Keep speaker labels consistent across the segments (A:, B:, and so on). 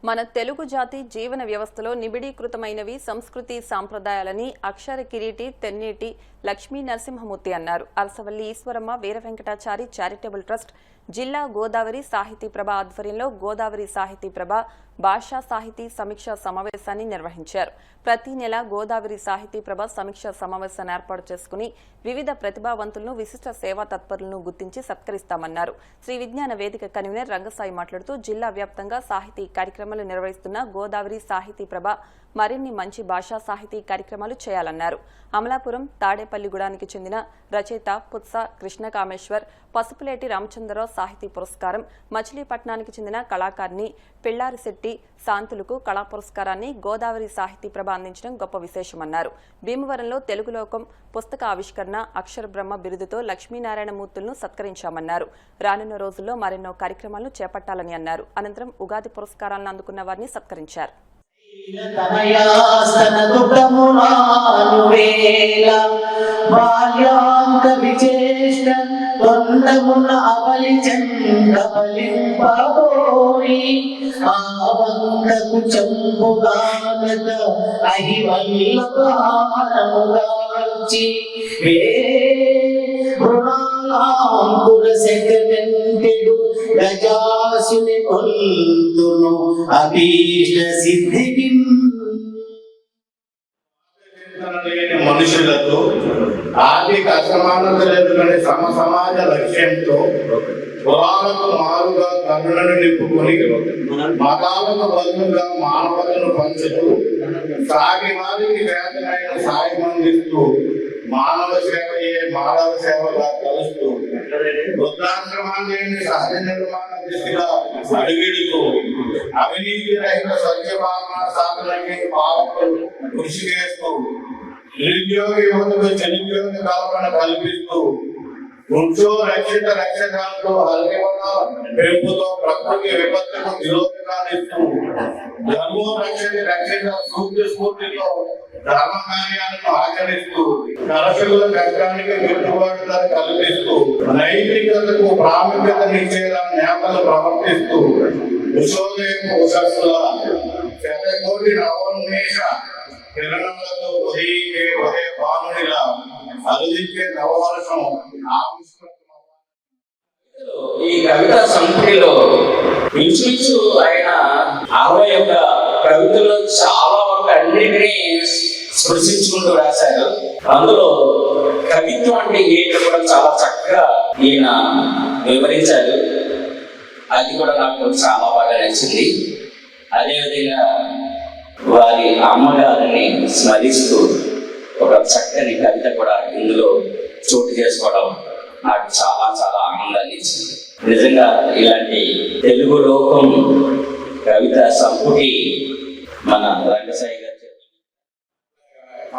A: మన తెలుగు జాతి జీవన వ్యవస్థలో నిబిడీకృతమైనవి సంస్కృతి సాంప్రదాయాలని అక్షర కిరీటి తెన్నేటి లక్ష్మీ నరసింహమూర్తి అన్నారు. అరసవల్లి ఈశ్వరమ్మ వీర వెంకటాచారి చారిటబుల్ ట్రస్ట్ జిల్లా గోదావరి సాహితీ ప్రభ ఆధ్వర్యంలో గోదావరి సాహితీ ప్రభ భాషా సాహితీ సమీక్షా సమావేశాన్ని నిర్వహించారు. ప్రతి నెల గోదావరి సాహితీ ప్రభ సమీక్షా సమావేశాన్ని ఏర్పాటు చేసుకుని వివిధ ప్రతిభావంతులను విశిష్ట సేవా తత్పరులను గుర్తించి సత్కరిస్తామన్నారు. శ్రీ విజ్ఞాన వేదిక కన్వీనర్ రంగసాయి మాట్లాడుతూ జిల్లా వ్యాప్తంగా సాహితీ కార్యక్రమాలు నిర్వహిస్తున్న గోదావరి సాహితీ ప్రభ మరిన్ని మంచి భాషా సాహితీ కార్యక్రమాలు చేయాలన్నారు. అమలాపురం తాడేపల్లిగూడానికి చెందిన రచయిత పుత్స కృష్ణకామేశ్వర్ పసుపులేటి రామచంద్రరావు సాహితీ పురస్కారం, మచిలీపట్నానికి చెందిన కళాకారిణి పిల్లారిశెట్టి శాంతులకు కళా పురస్కారాన్ని గోదావరి సాహితీ ప్రభ అందించడం గొప్ప విశేషమన్నారు. భీమవరంలో తెలుగు లోకం పుస్తక ఆవిష్కరణ అక్షర బ్రహ్మ బిరుదుతో లక్ష్మీనారాయణమూర్తులను సత్కరించామన్నారు. రానున్న రోజుల్లో మరెన్నో కార్యక్రమాలను చేపట్టాలని అన్నారు. అనంతరం ఉగాది పురస్కారాలను అందుకున్న వారిని సత్కరించారు.
B: గజాసుని కొల్తును అభీష్ట సిద్ధికి మనుషులతో ఆర్థిక అసమానతలు ఎదుర్కొనే సమాజ లక్ష్యంతో కులాలకు మారుగా కరుణను నింపుకొని మతాలకు బదులుగా మానవతను పంచుతూ సాగి వారికి వేతనైన సాయం అందిస్తూ మానవ సేవయే మానవ సేవగా కలుస్తూ వృద్ధాశ్రమాన్ని సహజ నిర్మాణ దిశగా అడుగుడుతూ అవినీతి రహిత స్వచ్ఛ భావన సాధనకి పాలకులు కృషి చేస్తూ నిరుద్యోగ యువతకు నిరుద్యోగ కల్పన కల్పిస్తూ వృక్షో రక్షిత రక్షకాలతో హరివన పెంపుతో ప్రకృతి విపత్తుకు నిరోధకాలిస్తూ ధర్మో రక్షిత సూక్తి స్ఫూర్తితో ధర్మ కార్యాలను ఆచరిస్తూ కరషకుల కష్టానికి గిట్టుబాటు కల్పిస్తూ నైతికతకు ప్రాముఖ్యతనిచ్చేలా నేతలు ప్రవర్తిస్తూ విశోదయపు ఉషస్సుల శతకోటి నవోన్మేష కిరణములతో ఉదయించే ఉదయ భానుడిలా అరుదించే నవవర్షం
C: ఈ కవితా సంపుటిలో ఇంచుమించు ఆయన 61 కవితల్లో చాలా వరకు అన్నిటినీ స్పృశించుకుంటూ రాశారు. అందులో కవిత్వం అంటే ఏంటో కూడా చాలా చక్కగా ఈయన వివరించారు. అది కూడా నాకు చాలా బాగా నచ్చింది. అదేవిధంగా వారి అమ్మగారిని స్మరిస్తూ ఒక చక్కని కవిత కూడా ఇందులో చోటు చేసుకోవడం నాకు చాలా చాలా ఆనందాన్ని ఇచ్చింది. నిజంగా ఇలాంటి తెలుగు లోకం కవిత సంపుటి మన రంగసాయి గారు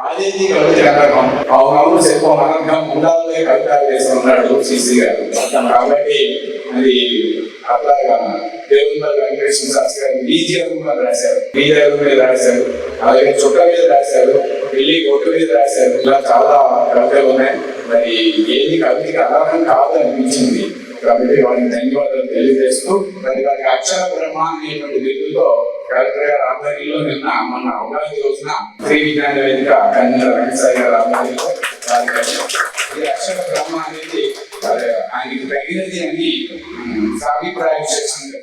D: ఆదేది కవిత రకం అవునవును శిల్పమనంగా ఉండాలనే కవితలు చేస్తున్నాడు సిసి గారు. కాబట్టి అది అట్లాగా దేవుని వెంకటేశ్వర శాస్త్రి గారు బీజం మీద రాశారు, బీజం మీద రాశారు, అలాగే చుట్ట మీద రాశారు, పెళ్లి కొట్టు మీద రాశారు. ఇలా చాలా కవితలు ఉన్నాయి. మరి ఏది కవితకి అర్హం కాదు అనిపించింది. కాబట్టి వారికి ధన్యవాదాలు తెలియజేస్తూ మరి వారికి అక్షర బ్రహ్మ అనేటువంటి బిరుదుతో కలెక్టర్ గారి ఆధ్వర్యంలో నిన్న మన ఉగాది రోజున శ్రీ విజ్ఞాన వేదిక కన్వీనర్ రంగసాయి గారి ఆధ్వర్యంలో ఈ అక్షర బ్రహ్మ అనేది ఆయనకి తగినది అని అభిప్రాయం చేసింది.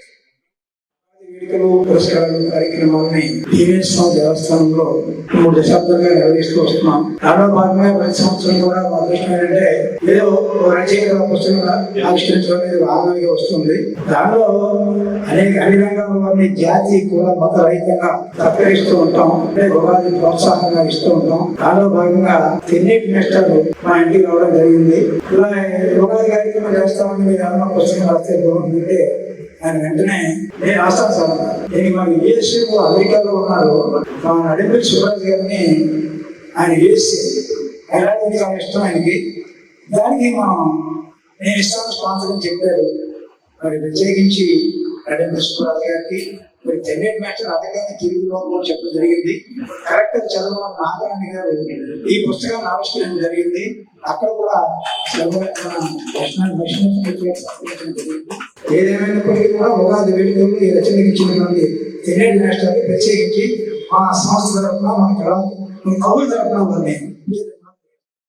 E: వేడుకలు పురస్కారాలు కార్యక్రమాలని దేవేశ్వర దేవస్థానంలో 3 దశాబ్దాలుగా నిర్వహిస్తూ వస్తున్నాం. దానిలో భాగంగా ప్రతి సంవత్సరం కూడా మా దృష్టి ఏంటంటే ఏదో రచయిత పుస్తకం ఆవిష్కరించడం అనేది భాగంగా వస్తుంది. దానిలో అన్ని రంగాల వారిని జాతి కుల మత రహితంగా సత్కరిస్తూ ఉంటాం. అంటే ఉగాది ప్రోత్సాహంగా ఇస్తూ ఉంటాం. దానిలో భాగంగా తెన్నేటి మేస్టర్ మా ఇంటికి రావడం జరిగింది. ఇలా ఉగాది కార్యక్రమం చేస్తామని మీరు ఏమన్నా పుస్తకం రాస్తే బాగుంటుందంటే ఆయన వెంటనే నేను రాస్తాను సార్. నేను మాకు లీడర్షిప్ అమెరికాలో ఉన్నారు. మా నడిపల్లి శివరాజు గారిని ఆయన వేసి ఎలాంటి చాలా ఇష్టం ఆయనకి. దానికి నేను ఇస్తాను స్పాన్సర్ అని చెప్పారు. మరి ప్రత్యేకించి నడిపల్లి శివరాజు గారికి మరి తెన్నేటి మేస్టర్ అధికారిని తెలుగులో చెప్పడం జరిగింది. కరెక్ట్ చదవడం నాగరాణి గారు ఈ పుస్తకాన్ని ఆవిష్కరించడం జరిగింది. అక్కడ కూడా జరిగింది. ఏదేమైనప్పటికీ కూడా ఉగాది వేడుకలు ఈ రచనకి ఇచ్చినటువంటి తెన్నేటి మాస్టర్కి ప్రత్యేకించి మా సంస్థ తరఫున మా కళ కవుల తరఫున వారిని